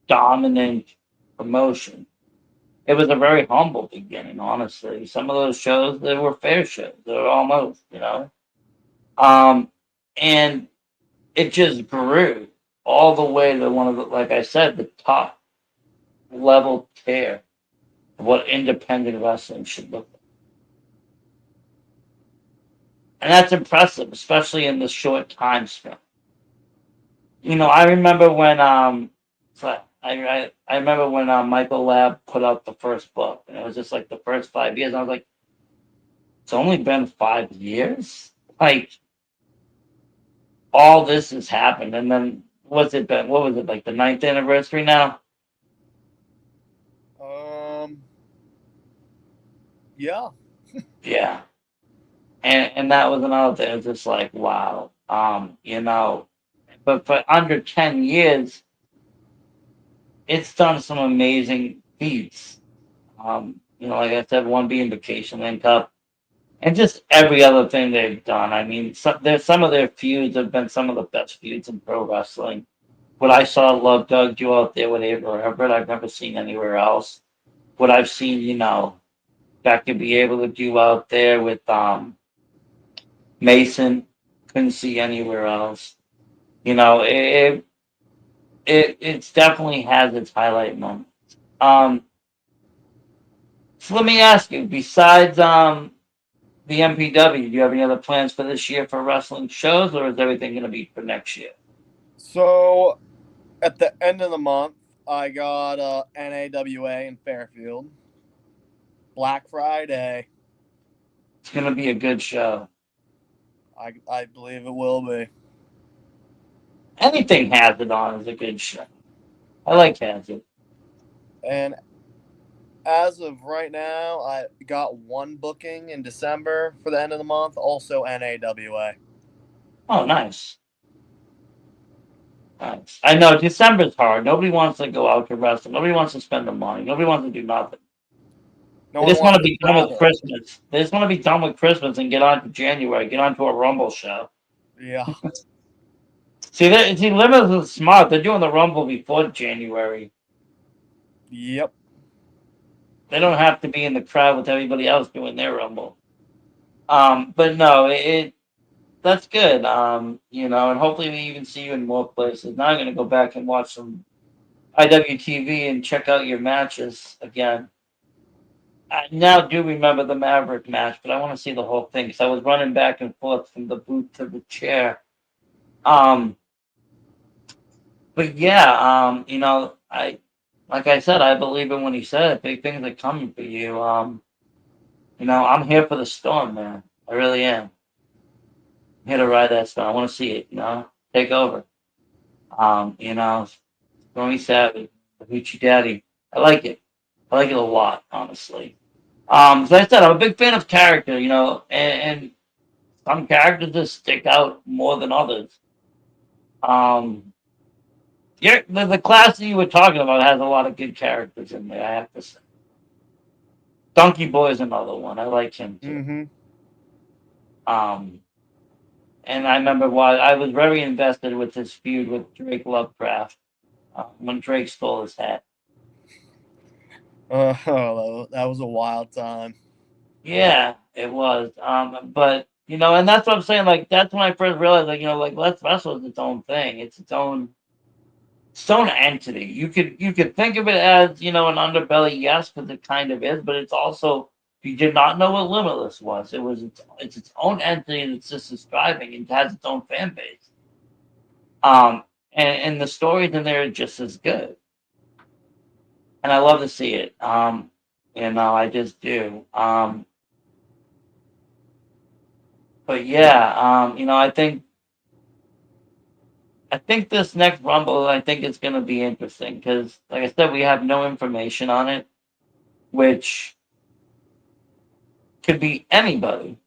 dominant promotion. It was a very humble beginning, honestly. Some of those shows, they were fair shows. They were almost. And it just grew all the way to one of the, like I said, the top level tier of what independent wrestling should look like. And that's impressive, especially in this short time span. I remember when so I remember when Michael Lab put out the first book, and it was just like the first 5 years. And I was like, It's only been 5 years. Like all this has happened, and then what's it been? What was it like the ninth anniversary now? Um, yeah. Yeah, and that was another thing. It's just like wow, but for under 10 years, it's done some amazing feats. Like I said, one being Vacation Lane Cup, and just every other thing they've done. I mean, some of their feuds have been some of the best feuds in pro wrestling. What I saw Love Doug do out there with Ava Everett, I've never seen anywhere else. What I've seen, Becca be able to do out there with Mason, couldn't see anywhere else. You know, it's definitely has its highlight moment. Um, so let me ask you, besides the MPW, do you have any other plans for this year for wrestling shows, or is everything going to be for next year? So at the end of the month, I got NAWA in Fairfield. Black Friday. It's going to be a good show. I believe it will be. Anything Hazard on is a good show. I like Hazard. And as of right now, I got one booking in December for the end of the month, also NAWA. Oh, nice. Nice. I know December's hard. Nobody wants to go out to wrestle. Nobody wants to spend the money. Nobody wants to do nothing. No They one just want wants to to be done with travel. Christmas. They just want to be done with Christmas and get on to January, get on to a Rumble show. Yeah. See, Limits is smart. They're doing the Rumble before January. Yep. They don't have to be in the crowd with everybody else doing their Rumble. But no, that's good. And hopefully we even see you in more places. Now I'm gonna go back and watch some IWTV and check out your matches again. I now do remember the Maverick match, but I want to see the whole thing because I was running back and forth from the booth to the chair. Um, but yeah, like I said, I believe in when he said big things are coming for you. I'm here for the storm, man. I really am. I'm here to ride that storm. I want to see it. Take over. Stormy Savage, the Hoochie Daddy. I like it. I like it a lot, honestly. As I said, I'm a big fan of character, and some characters just stick out more than others. Um, yeah, the class that you were talking about has a lot of good characters in there, I have to say. Donkey Boy is another one. I like him too. Mm-hmm. Um, and I remember why I was very invested with his feud with Drake Lovecraft when Drake stole his hat. That was a wild time. Yeah, it was. But and that's what I'm saying. Like that's when I first realized, like Let's Wrestle is its own thing. It's its own entity. You could think of it as an underbelly, yes, because it kind of is. But it's also if you did not know what Limitless was, it's its own entity that's just describing and has its own fan base. Um, and the stories in there are just as good, and I love to see it. I just do. But yeah, I think this next Rumble, I think it's going to be interesting because, like I said, we have no information on it, which could be anybody.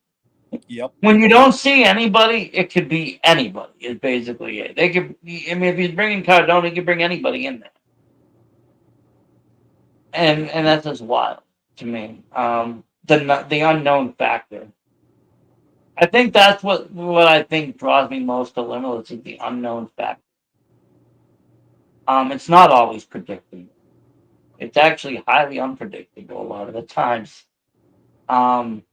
Yep. When you don't see anybody, it could be anybody. Is basically it. They could. I mean, if he's bringing Cardona, he could bring anybody in there, and that's just wild to me. The unknown factor. I think that's what I think draws me most to Limitless is the unknown factor. It's not always predictable. It's actually highly unpredictable a lot of the times. Um,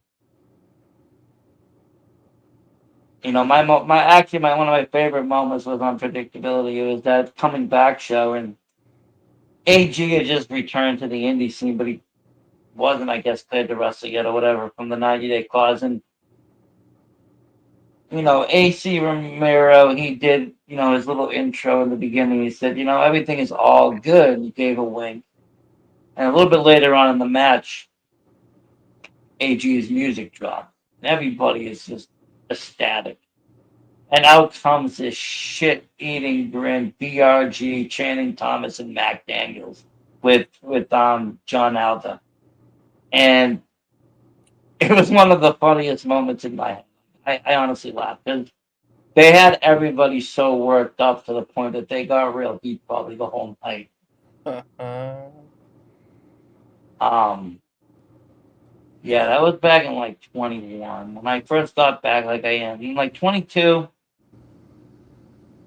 my one of my favorite moments with unpredictability. It was that coming back show, and AG had just returned to the indie scene, but he wasn't, I guess, cleared to wrestle yet or whatever from the 90-day clause. And AC Romero, he did his little intro in the beginning. He said, everything is all good. He gave a wink, and a little bit later on in the match, AG's music dropped. Everybody is just ecstatic. And out comes this shit-eating grin, BRG, Channing Thomas, and Mac Daniels with John Alda, and it was one of the funniest moments in my head. I honestly laughed because they had everybody so worked up to the point that they got real heat probably the whole night. Um, yeah, that was back in like 21 when I first got back, like I am. In like 22,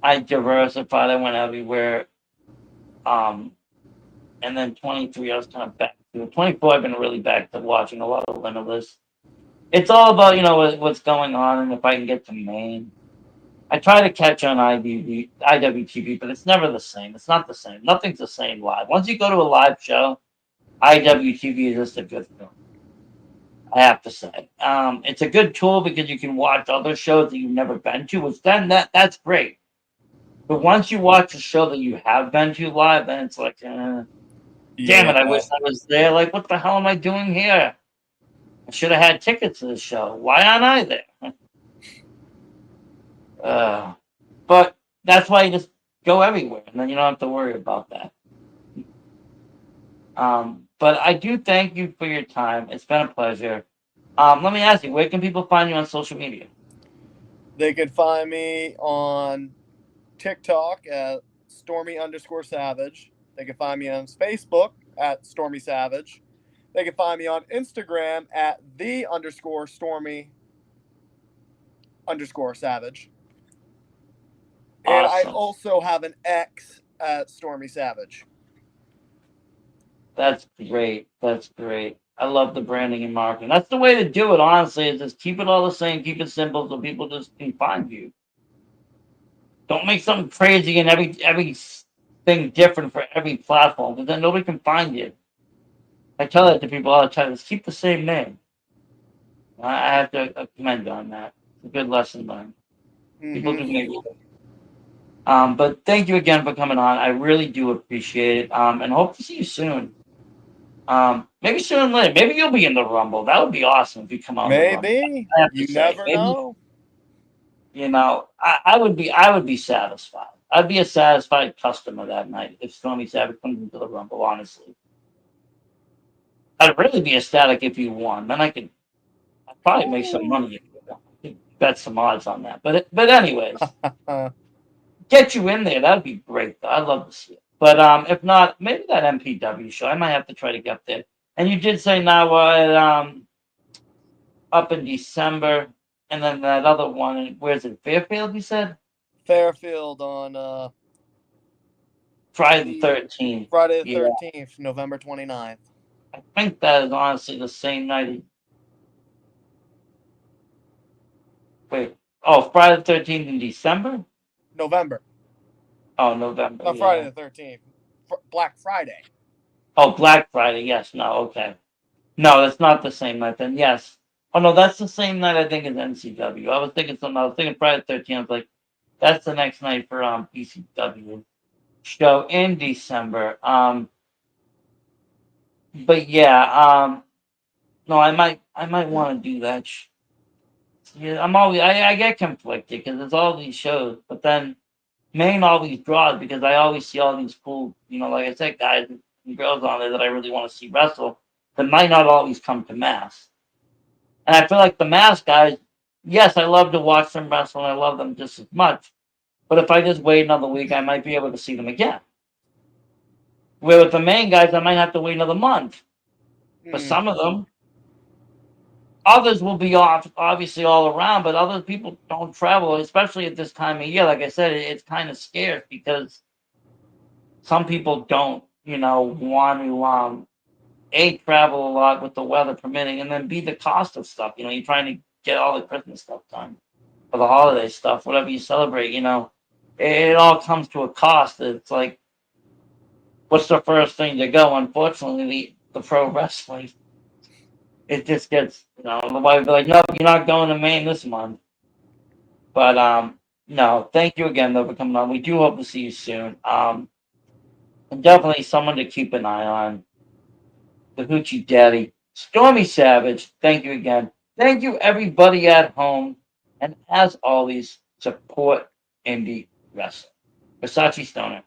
I diversified. I went everywhere. Um, and then 23, I was kind of back to 24. I've been really back to watching a lot of Limitless. It's all about what's going on and if I can get to Maine. I try to catch on IWTV, but it's never the same. It's not the same. Nothing's the same live. Once you go to a live show, IWTV is just a good film. I have to say, it's a good tool because you can watch other shows that you've never been to. Which then that's great. But once you watch a show that you have been to live, then it's like, damn Yeah. it, I wish I was there. Like, what the hell am I doing here? I should have had tickets to the show. Why aren't I there? But that's why you just go everywhere, and then you don't have to worry about that. But I do thank you for your time. It's been a pleasure. Let me ask you, where can people find you on social media? They can find me on TikTok at Stormy_Savage. They can find me on Facebook at Stormy Savage. They can find me on Instagram at the_Stormy_Savage. And I Awesome. also have an X at Stormy Savage. That's great. That's great. I love the branding and marketing. That's the way to do it, honestly, is just keep it all the same, keep it simple so people just can find you. Don't make something crazy and every thing different for every platform, because then nobody can find you. I tell that to people all the time. Just keep the same name. I have to commend you on that. It's a good lesson learned. People Mm-hmm. do make it. But thank you again for coming on. I really do appreciate it. And hope to see you soon. Maybe sooner than later. Maybe you'll be in the Rumble. That would be awesome if you come out in the Rumble. Maybe. I have to You say, never maybe know. I would be satisfied. I'd be a satisfied customer that night if Stormy Savage comes into the Rumble. Honestly, I'd really be ecstatic if you won. Then I'd probably make some Ooh. money if you won. I could bet some odds on that. But anyways, get you in there. That'd be great. Though. I'd love to see it. But if not, maybe that MPW show. I might have to try to get there. And you did say now up in December, and then that other one. Where's it? Fairfield. You said Fairfield on Friday the the 13th. Friday the Yeah, 13th, November 29th. I think that is honestly the same night. Wait. Oh, Friday the 13th in December. November. Oh, November. Not Friday Yeah. the 13th. Black Friday. Oh, Black Friday. Yes. No. Okay. No, that's not the same night then. Yes. Oh no, that's the same night I think as NCW. I was thinking something. I was thinking Friday the 13th. I was like, that's the next night for PCW show in December. But yeah. No, I might want to do that. Yeah, I get conflicted because there's all these shows, but then Maine always draws because I always see all these cool, like I said, guys and girls on there that I really want to see wrestle that might not always come to Mass. And I feel like the Mass guys, yes, I love to watch them wrestle and I love them just as much. But if I just wait another week, I might be able to see them again. Where with the Maine guys, I might have to wait another month for some of them. Others will be off, obviously, all around, but other people don't travel, especially at this time of year. Like I said, it's kind of scarce because some people don't, want to a travel a lot with the weather permitting, and then b the cost of stuff. You're trying to get all the Christmas stuff done or the holiday stuff, whatever you celebrate. It all comes to a cost. It's like, what's the first thing to go? Unfortunately, the pro wrestling. It just gets, the wife be like, no, you're not going to Maine this month. But no, thank you again though for coming on. We do hope to see you soon. And definitely someone to keep an eye on. The Hoochie Daddy, Stormy Savage. Thank you again. Thank you, everybody at home. And as always, support indie wrestling. Versace Stoner.